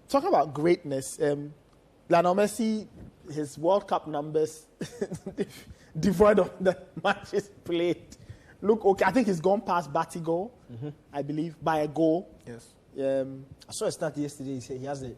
talking about greatness, Lionel Messi, his World Cup numbers, devoid of the matches played, look okay. I think he's gone past Batistuta, I believe, by a goal. Yes. I saw a stat yesterday. He said he has a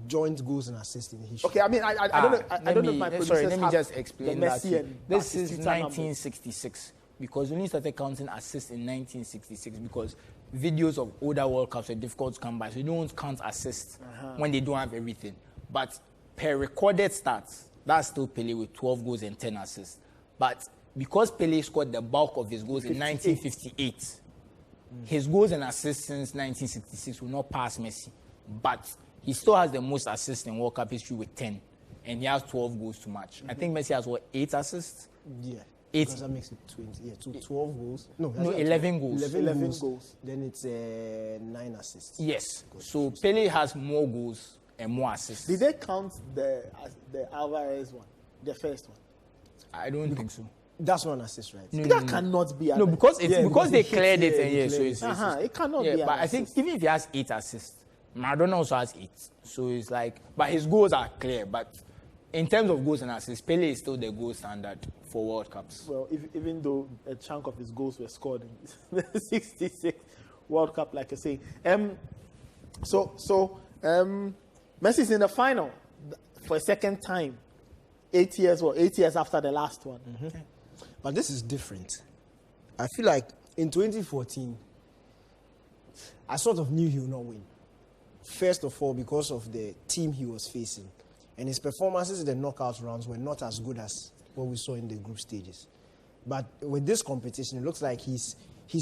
joint goals and assists in history. Okay, I mean, I don't know. I don't know if my producers sorry, let me have just explain the that. Messi and This is Batistuta 1966 because we only started counting assists in 1966 because videos of older World Cups are difficult to come by, so you don't count assists when they don't have everything. But per recorded stats, that's still Pele with 12 goals and 10 assists. But because Pele scored the bulk of his goals in 1958, his goals and assists since 1966 will not pass Messi. But he still has the most assists in World Cup history with 10. And he has 12 goals to match. I think Messi has, 8 assists? Yeah. 8. Because that makes it 20. Yeah, 12 goals. No, 11 goals. 11 goals. Then it's 9 assists. Yes. So Pele has more goals and more assists. Did they count the Alvarez one, the first one? I don't think so. That's one assist, right? That cannot be. No, because it's because they cleared it. they So cleared it's it cannot be. but I think even if he has 8 assists, Maradona also has 8. So it's like, but his goals are clear. But in terms of goals and assists, Pele is still the goal standard for World Cups. Well, even though a chunk of his goals were scored in the 66 World Cup, like I say. Messi's in the final for a second time. 8 years after the last one. But this is different. I feel like in 2014, I sort of knew he would not win. First of all, because of the team he was facing. And his performances in the knockout rounds were not as good as what we saw in the group stages. But with this competition, it looks like he's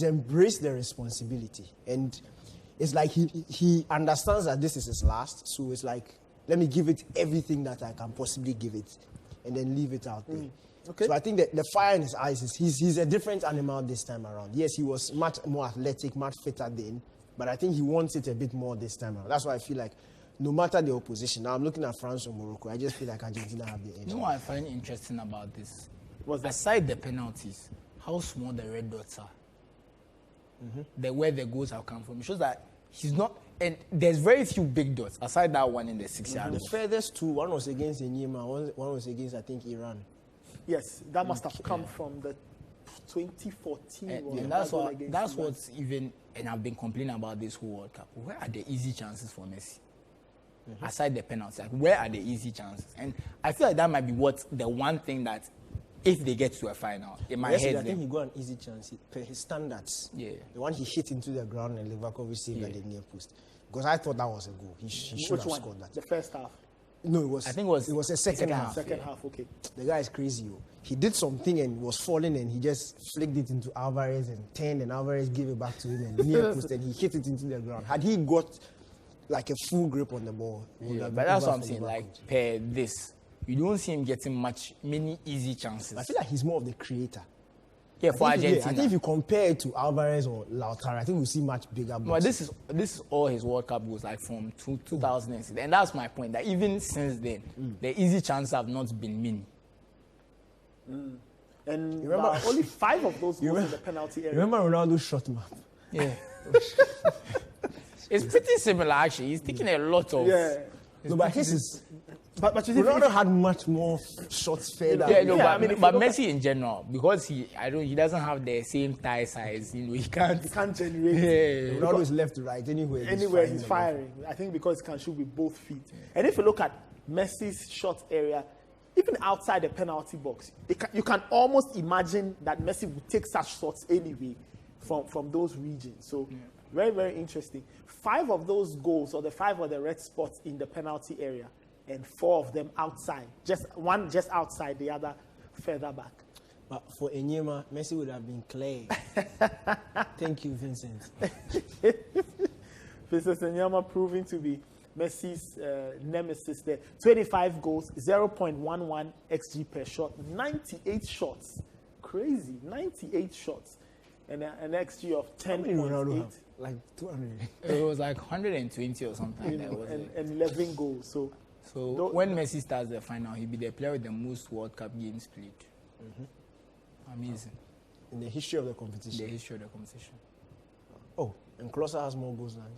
embraced the responsibility. And it's like he understands that this is his last. So it's like, let me give it everything that I can possibly give it. And then leave it out there. Okay. So I think that the fire in his eyes is he's a different animal this time around. Yes, he was much more athletic, much fitter then, but I think he wants it a bit more this time around. That's why I feel like no matter the opposition, now I'm looking at France or Morocco, I just feel like Argentina have the edge. You know what I find interesting about this? What's that? Aside the penalties, how small the red dots are. Where the goals have come from. It shows that he's not, and there's very few big dots aside that one in the 6-yard. The furthest two, one was against Enyema, one was against, I think, Iran. Yes, that must have come from the 2014 World And Cup. that's what's even, and I've been complaining about this whole World Cup. Where are the easy chances for Messi? Aside the penalties, like where are the easy chances? And I feel like that might be the one thing that, if they get to a final, it might hit them. I think he got an easy chance per his standards. Yeah. The one he hit into the ground and Livakovic saved at the near post. Because I thought that was a goal. He should have scored that. The first half. No, it was. I think it was a second half. Second half, okay. The guy is crazy. Yo. He did something and was falling, and he just flicked it into Alvarez and turned, and Alvarez gave it back to him and near post, and he hit it into the ground. Had he got like a full grip on the ball, but that's what I'm saying. Like per this, you don't see him getting many easy chances. I feel like he's more of the creator. Yeah, for Argentina. I think if you compare it to Alvarez or Lautaro, I think we'll see much bigger balls. But this is all his World Cup goals, like from 2006. And that's my point, that even since then, the easy chances have not been many. And remember, only 5 of those goals in the penalty area. Remember Ronaldo's shot map? Yeah. It's pretty similar, actually. He's taking a lot of... Yeah. No, but his is... But you see, Ronaldo had much more shots further. Yeah, no, but Messi in general, because he doesn't have the same thigh size, he can't generate. Yeah. Ronaldo is left to right anywhere He's firing. I think because he can shoot with both feet. And if you look at Messi's shot area, even outside the penalty box, you can almost imagine that Messi would take such shots anyway from those regions. So very, very interesting. 5 of those goals, or the 5 of the red spots in the penalty area, and 4 of them outside. One just outside, the other further back. But for Enyema, Messi would have been clay. Thank you, Vincent. Vincent Enyema proving to be Messi's nemesis there. 25 goals, 0.11 XG per shot, 98 shots. Crazy, 98 shots. And an XG of 10.8. Like 200. It was like 120 or something. And 11 goals. So when Messi starts the final, he'll be the player with the most World Cup games played. Amazing. In the history of the competition. The history of the competition. Oh, and Klose has more goals than him.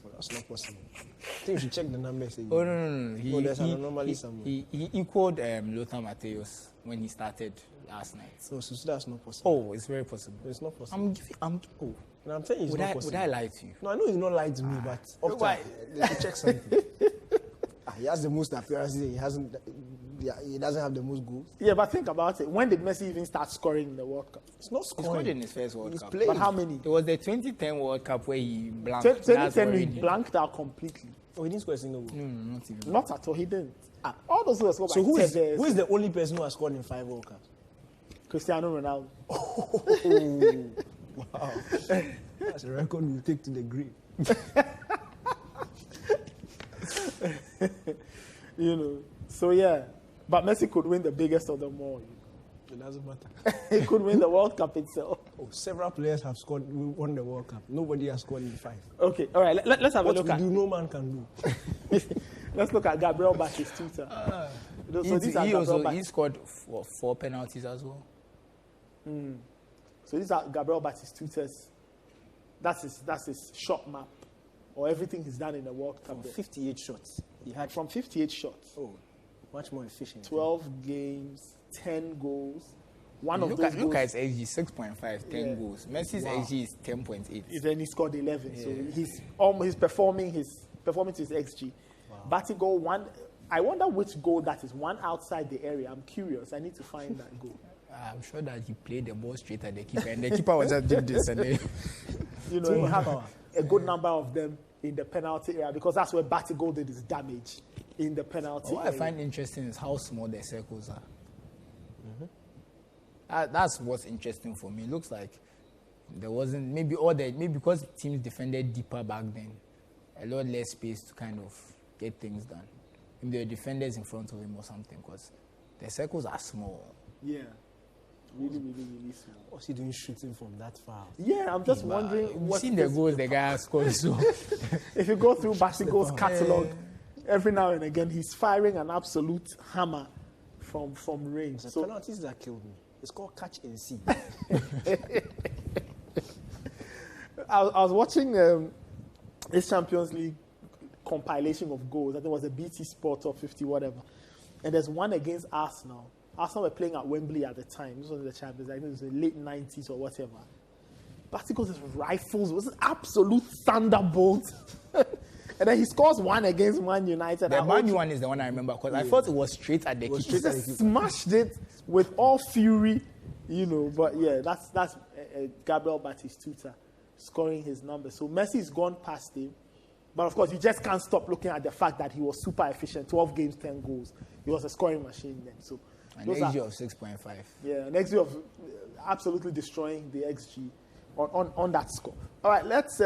Well, that's not possible. I think you should check the numbers again. Oh, no. There's an anomaly somewhere. He equaled Lothar Matthäus when he started last night. So that's not possible. Oh, it's very possible. It's not possible. I'm saying it's not possible. Would I lie to you? No, I know he's not lying to me, but Why? They should check something. He has the most appearances. He doesn't have the most goals. Yeah, but think about it. When did Messi even start scoring in the World Cup? It's not He scoring. scored in his first World Cup. Playing. But how many? It was the 2010 World Cup where he blanked. 2010 he worrying him. blanked out completely. Oh, he didn't score a single goal. No, not even. Not at all. He didn't. All those who scored So by who is Tevez, the only person who has scored in 5 World Cups? Cristiano Ronaldo. Wow. That's a record we'll take to the grave. So yeah. But Messi could win the biggest of them all. It doesn't matter. He could win the World Cup itself. Oh, several players have won the World Cup. Nobody has scored in 5. Okay, all right. Let's have a What look we at. do, no man can do. Let's look at Gabriel Batistuta. So these are He scored 4 penalties as well. So these are Gabriel Batistuta's. That's his shot map, or everything he's done in the World Cup. From 58 shots. He had From 58 shots, Oh, much more efficient. 12 games, 10 goals. One of Look those at goals, his XG, 6.5, 10 Yeah. goals. Messi's Wow. XG is 10.8. then he scored 11. Yeah. So he's performing his XG. Batty goal one. I wonder which goal that is. One outside the area. I'm curious. I need to find that goal. I'm sure that he played the ball straight at the keeper, and the keeper was just doing this. And then, You have a good number of them in the penalty area because that's where Batty goal did his damage in the penalty what I area. find interesting is how small the circles are. That's what's interesting for me. It looks like there wasn't maybe because teams defended deeper back then, a lot less space to kind of get things done. Maybe there were defenders in front of him or something because the circles are small. Yeah. Really small. What's he doing shooting from that far? Yeah, I'm just wondering You've what seen the goals the guy has scored. So if you go through Basigo's catalogue, every now and again he's firing an absolute hammer from range. The So penalties that killed me. It's called catch and see. I was watching this Champions League compilation of goals. I think it was a BT Sport Top 50, whatever. And there's one against Arsenal. Arsenal were playing at Wembley at the time. This was the Champions League. I think it was the late 90s or whatever. Batistuta just rifles. It was an absolute thunderbolt. And then he scores one against Man United. the Man U one is the one I remember because I thought it was straight at the He keeper. just smashed it with all fury, But yeah, that's Gabriel Batistuta scoring his number. So Messi's gone past him. But of course, you just can't stop looking at the fact that he was super efficient. 12 games, 10 goals. He was a scoring machine then. So An XG of 6.5. Yeah, an XG of absolutely destroying the XG on that score. All right, let's.